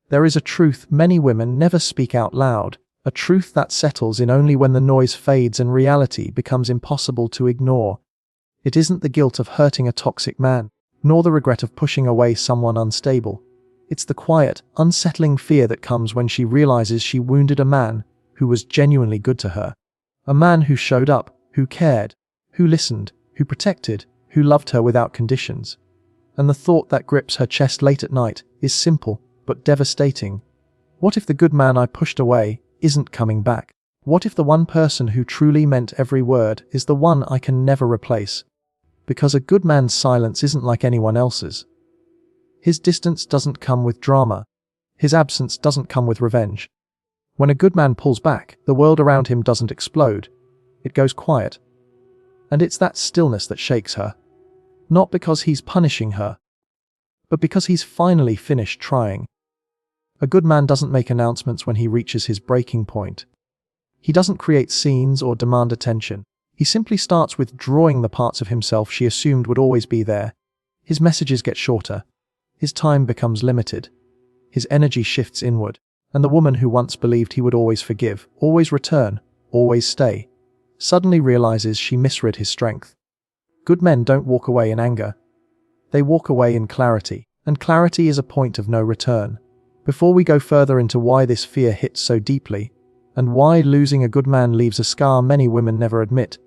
There is a truth many women never speak out loud, a truth that settles in only when the noise fades and reality becomes impossible to ignore. It isn't the guilt of hurting a toxic man, nor the regret of pushing away someone unstable. It's the quiet, unsettling fear that comes when she realizes she wounded a man who was genuinely good to her. A man who showed up, who cared, who listened, who protected, who loved her without conditions. And the thought that grips her chest late at night is simple, but devastating. What if the good man I pushed away isn't coming back? What if the one person who truly meant every word is the one I can never replace? Because a good man's silence isn't like anyone else's. His distance doesn't come with drama. His absence doesn't come with revenge. When a good man pulls back, the world around him doesn't explode. It goes quiet. And it's that stillness that shakes her. Not because he's punishing her, but because he's finally finished trying. A good man doesn't make announcements when he reaches his breaking point. He doesn't create scenes or demand attention. He simply starts withdrawing the parts of himself she assumed would always be there. His messages get shorter. His time becomes limited. His energy shifts inward. And the woman who once believed he would always forgive, always return, always stay, suddenly realizes she misread his strength. Good men don't walk away in anger. They walk away in clarity, and clarity is a point of no return. Before we go further into why this fear hits so deeply, and why losing a good man leaves a scar many women never admit,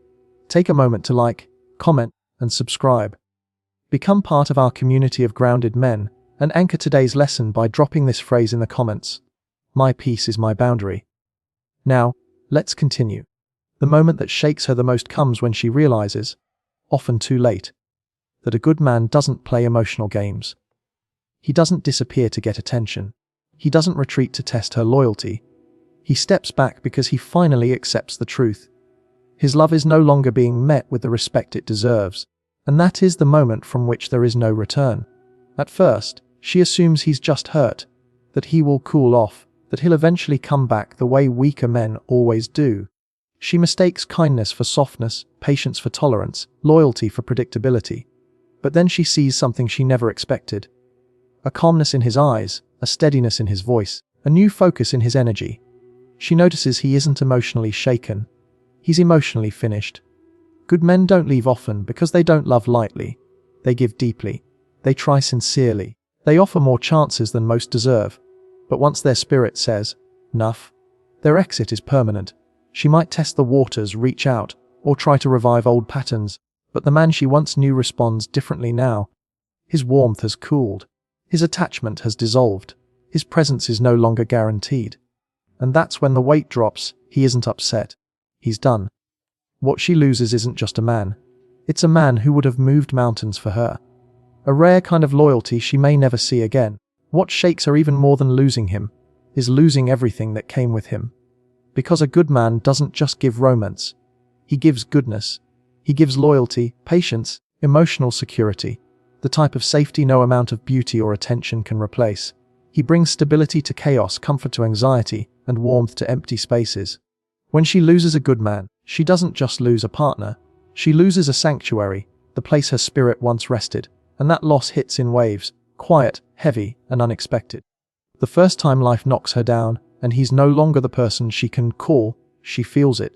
take a moment to like, comment, and subscribe. Become part of our community of grounded men, and anchor today's lesson by dropping this phrase in the comments. My peace is my boundary. Now, let's continue. The moment that shakes her the most comes when she realizes, often too late, that a good man doesn't play emotional games. He doesn't disappear to get attention. He doesn't retreat to test her loyalty. He steps back because he finally accepts the truth. His love is no longer being met with the respect it deserves, and that is the moment from which there is no return. At first, she assumes he's just hurt, that he will cool off, that he'll eventually come back the way weaker men always do. She mistakes kindness for softness, patience for tolerance, loyalty for predictability. But then she sees something she never expected. A calmness in his eyes, a steadiness in his voice, a new focus in his energy. She notices he isn't emotionally shaken. He's emotionally finished. Good men don't leave often because they don't love lightly. They give deeply. They try sincerely. They offer more chances than most deserve. But once their spirit says, "Enough," their exit is permanent. She might test the waters, reach out, or try to revive old patterns, but the man she once knew responds differently now. His warmth has cooled. His attachment has dissolved. His presence is no longer guaranteed. And that's when the weight drops. He isn't upset. He's done. What she loses isn't just a man. It's a man who would have moved mountains for her. A rare kind of loyalty she may never see again. What shakes her even more than losing him is losing everything that came with him. Because a good man doesn't just give romance. He gives goodness. He gives loyalty, patience, emotional security, the type of safety no amount of beauty or attention can replace. He brings stability to chaos, comfort to anxiety, and warmth to empty spaces. When she loses a good man, she doesn't just lose a partner. She loses a sanctuary, the place her spirit once rested, and that loss hits in waves. Quiet, heavy, and unexpected. The first time life knocks her down, and he's no longer the person she can call, she feels it.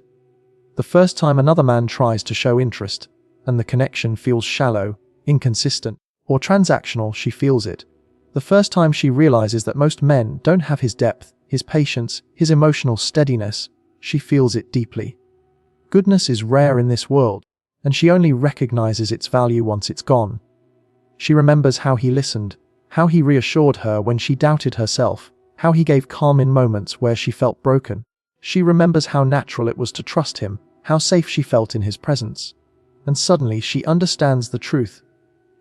The first time another man tries to show interest, and the connection feels shallow, inconsistent, or transactional, she feels it. The first time she realizes that most men don't have his depth, his patience, his emotional steadiness, she feels it deeply. Goodness is rare in this world, and she only recognizes its value once it's gone. She remembers how he listened, how he reassured her when she doubted herself, how he gave calm in moments where she felt broken. She remembers how natural it was to trust him, how safe she felt in his presence. And suddenly she understands the truth.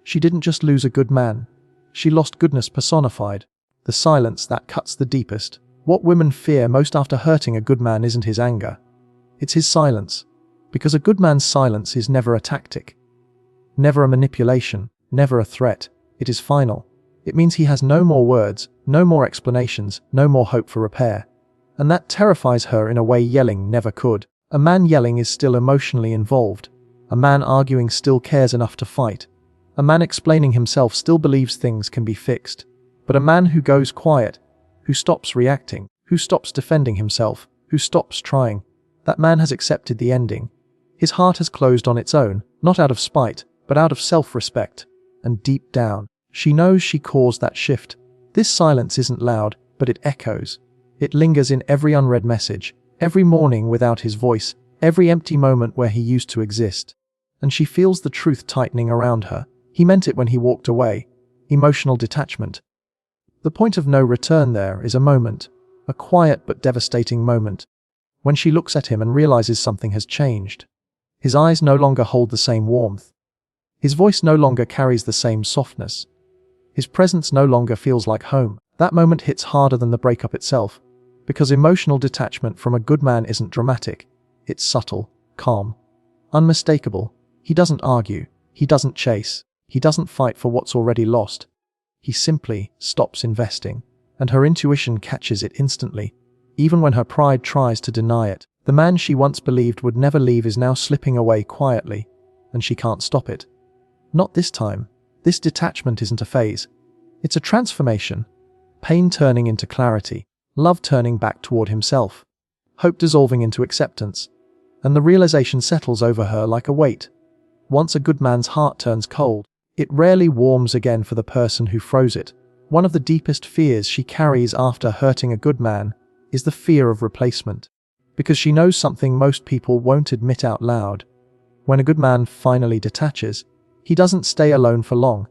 She didn't just lose a good man. She lost goodness personified. The silence that cuts the deepest. What women fear most after hurting a good man isn't his anger. It's his silence. Because a good man's silence is never a tactic. Never a manipulation. Never a threat. It is final. It means he has no more words, no more explanations, no more hope for repair. And that terrifies her in a way yelling never could. A man yelling is still emotionally involved. A man arguing still cares enough to fight. A man explaining himself still believes things can be fixed. But a man who goes quiet, who stops reacting, who stops defending himself, who stops trying. That man has accepted the ending. His heart has closed on its own, not out of spite, but out of self-respect. And deep down, she knows she caused that shift. This silence isn't loud, but it echoes. It lingers in every unread message, every morning without his voice, every empty moment where he used to exist. And she feels the truth tightening around her. He meant it when he walked away. Emotional detachment. The point of no return there is a moment, a quiet but devastating moment, when she looks at him and realizes something has changed. His eyes no longer hold the same warmth. His voice no longer carries the same softness. His presence no longer feels like home. That moment hits harder than the breakup itself, because emotional detachment from a good man isn't dramatic. It's subtle, calm, unmistakable. He doesn't argue, he doesn't chase, he doesn't fight for what's already lost. He simply stops investing, and her intuition catches it instantly. Even when her pride tries to deny it, the man she once believed would never leave is now slipping away quietly, and she can't stop it. Not this time. This detachment isn't a phase. It's a transformation. Pain turning into clarity, love turning back toward himself, hope dissolving into acceptance, and the realization settles over her like a weight. Once a good man's heart turns cold, it rarely warms again for the person who froze it. One of the deepest fears she carries after hurting a good man is the fear of replacement, because she knows something most people won't admit out loud. When a good man finally detaches, he doesn't stay alone for long.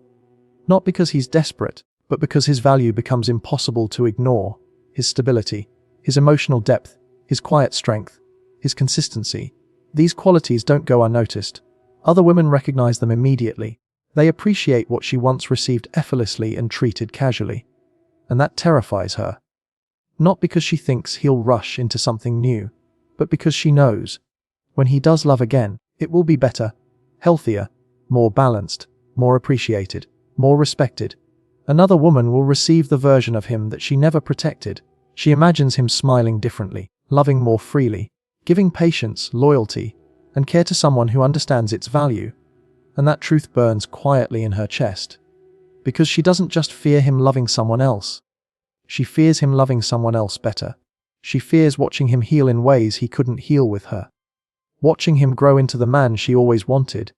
Not because he's desperate, but because his value becomes impossible to ignore. His stability, his emotional depth, his quiet strength, his consistency. These qualities don't go unnoticed. Other women recognize them immediately. They appreciate what she once received effortlessly and treated casually. And that terrifies her. Not because she thinks he'll rush into something new, but because she knows, when he does love again, it will be better, healthier, more balanced, more appreciated, more respected. Another woman will receive the version of him that she never protected. She imagines him smiling differently, loving more freely, giving patience, loyalty, and care to someone who understands its value. And that truth burns quietly in her chest. Because she doesn't just fear him loving someone else. She fears him loving someone else better. She fears watching him heal in ways he couldn't heal with her. Watching him grow into the man she always wanted,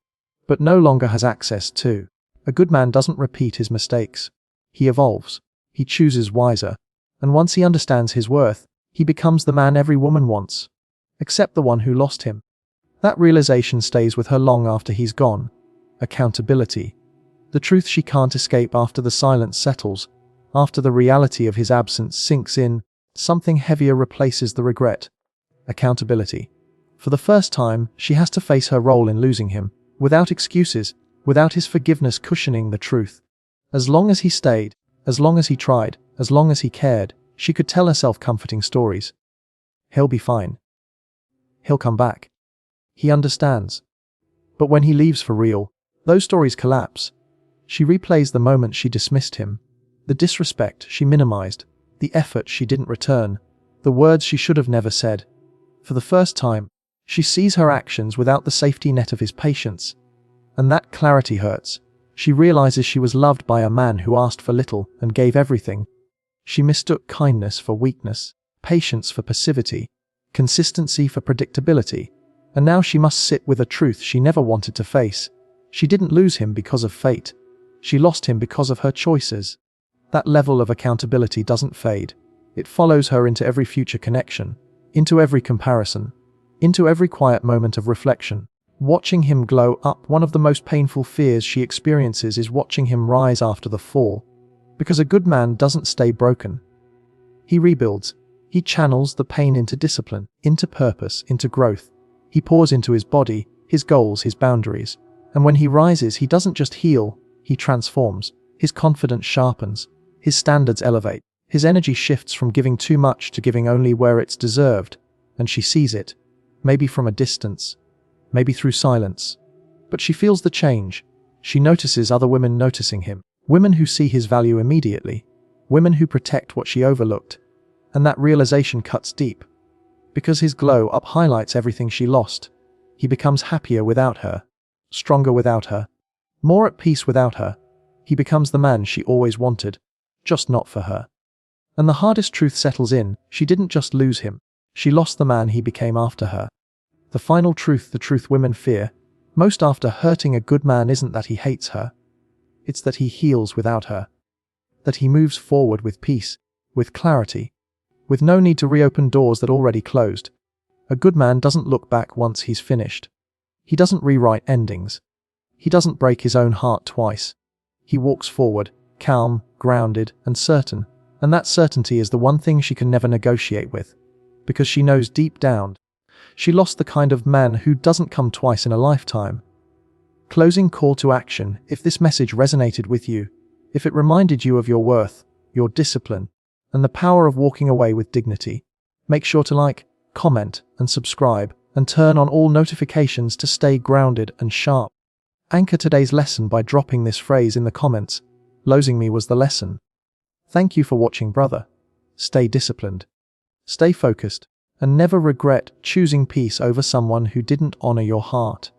but no longer has access to. A good man doesn't repeat his mistakes. He evolves. He chooses wiser. And once he understands his worth, he becomes the man every woman wants. Except the one who lost him. That realization stays with her long after he's gone. Accountability. The truth she can't escape after the silence settles. After the reality of his absence sinks in, something heavier replaces the regret. Accountability. For the first time, she has to face her role in losing him, without excuses, without his forgiveness cushioning the truth. As long as he stayed, as long as he tried, as long as he cared, she could tell herself comforting stories. He'll be fine. He'll come back. He understands. But when he leaves for real, those stories collapse. She replays the moment she dismissed him, the disrespect she minimized, the effort she didn't return, the words she should have never said. For the first time, she sees her actions without the safety net of his patience. And that clarity hurts. She realizes she was loved by a man who asked for little and gave everything. She mistook kindness for weakness, patience for passivity, consistency for predictability. And now she must sit with a truth she never wanted to face. She didn't lose him because of fate. She lost him because of her choices. That level of accountability doesn't fade. It follows her into every future connection, into every comparison, into every quiet moment of reflection. Watching him glow up, one of the most painful fears she experiences is watching him rise after the fall. Because a good man doesn't stay broken. He rebuilds. He channels the pain into discipline, into purpose, into growth. He pours into his body, his goals, his boundaries. And when he rises, he doesn't just heal, he transforms. His confidence sharpens. His standards elevate. His energy shifts from giving too much to giving only where it's deserved. And she sees it. Maybe from a distance. Maybe through silence. But she feels the change. She notices other women noticing him. Women who see his value immediately. Women who protect what she overlooked. And that realization cuts deep. Because his glow up highlights everything she lost. He becomes happier without her. Stronger without her. More at peace without her. He becomes the man she always wanted. Just not for her. And the hardest truth settles in: she didn't just lose him, she lost the man he became after her. The final truth, the truth women fear most after hurting a good man, isn't that he hates her. It's that he heals without her. That he moves forward with peace, with clarity, with no need to reopen doors that already closed. A good man doesn't look back once he's finished. He doesn't rewrite endings. He doesn't break his own heart twice. He walks forward, calm, grounded, and certain. And that certainty is the one thing she can never negotiate with. Because she knows deep down, she lost the kind of man who doesn't come twice in a lifetime. Closing call to action: if this message resonated with you, if it reminded you of your worth, your discipline, and the power of walking away with dignity, make sure to like, comment, and subscribe, and turn on all notifications to stay grounded and sharp. Anchor today's lesson by dropping this phrase in the comments: losing me was the lesson. Thank you for watching, brother. Stay disciplined, stay focused, and never regret choosing peace over someone who didn't honor your heart.